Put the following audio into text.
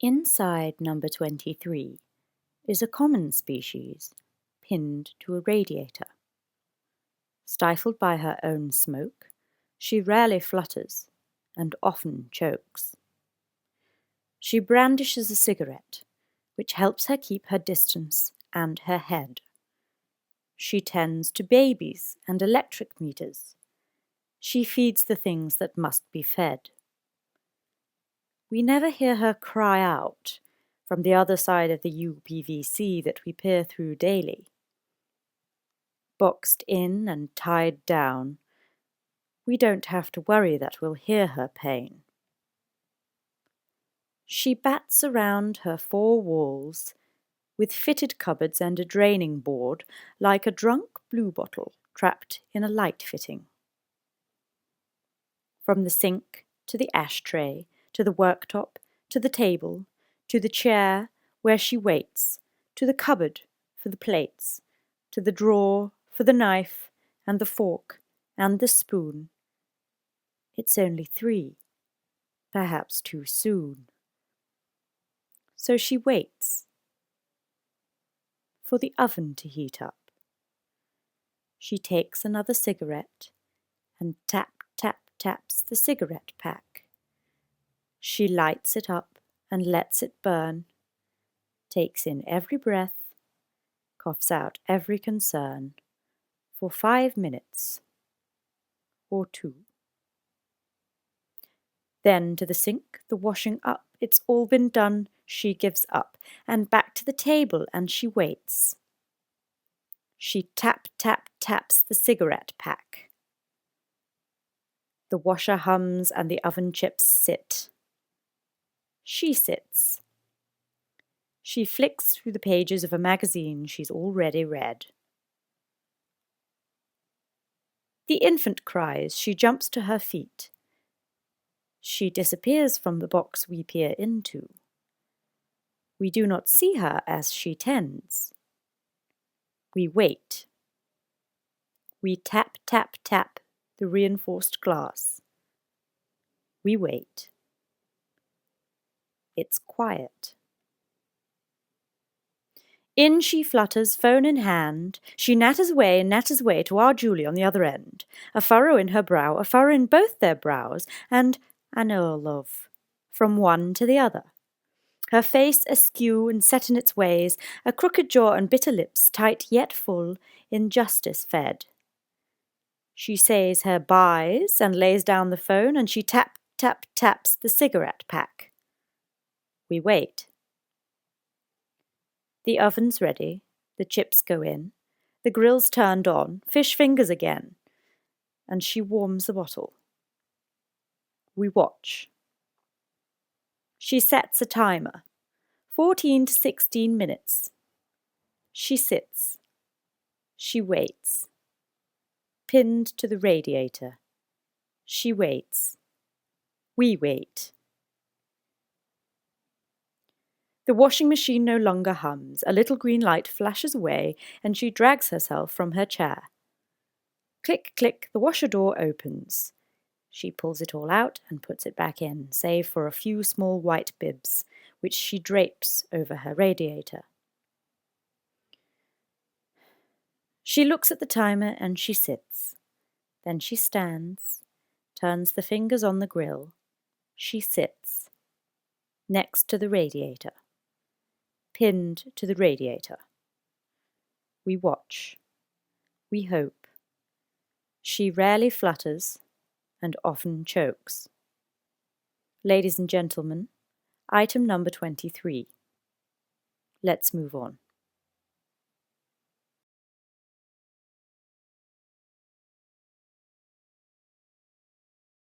Inside number 23 is a common species pinned to a radiator. Stifled by her own smoke, she rarely flutters and often chokes. She brandishes a cigarette, which helps her keep her distance and her head. She tends to babies and electric meters. She feeds the things that must be fed. We never hear her cry out from the other side of the UPVC that we peer through daily. Boxed in and tied down, we don't have to worry that we'll hear her pain. She bats around her four walls with fitted cupboards and a draining board like a drunk bluebottle trapped in a light fitting. From the sink to the ashtray, to the worktop, to the table, to the chair where she waits, to the cupboard for the plates, to the drawer for the knife and the fork and the spoon. It's only 3, perhaps too soon. So she waits for the oven to heat up. She takes another cigarette and taps the cigarette pack. She lights it up and lets it burn, takes in every breath, coughs out every concern for 5 minutes or 2. Then to the sink, the washing up, it's all been done, she gives up, and back to the table and she waits. She taps the cigarette pack. The washer hums and the oven chips sit. She sits. She flicks through the pages of a magazine she's already read. The infant cries, she jumps to her feet. She disappears from the box we peer into. We do not see her as she tends. We wait. We tap the reinforced glass. We wait. It's quiet. In she flutters, phone in hand. She natters away to our Julie on the other end. A furrow in her brow, a furrow in both their brows, and I know, love, from one to the other. Her face askew and set in its ways, a crooked jaw and bitter lips, tight yet full, in justice fed. She says her byes and lays down the phone, and she taps the cigarette pack. We wait. The oven's ready, the chips go in, the grill's turned on, fish fingers again, and she warms the bottle. We watch. She sets a timer, 14 to 16 minutes. She sits. She waits. Pinned to the radiator. She waits. We wait. The washing machine no longer hums. A little green light flashes away, and she drags herself from her chair. Click, click, the washer door opens. She pulls it all out and puts it back in, save for a few small white bibs, which she drapes over her radiator. She looks at the timer and she sits. Then she stands, turns the fingers on the grill. She sits, next to the radiator, pinned to the radiator. We watch. We hope. She rarely flutters and often chokes. Ladies and gentlemen, item number 23. Let's move on.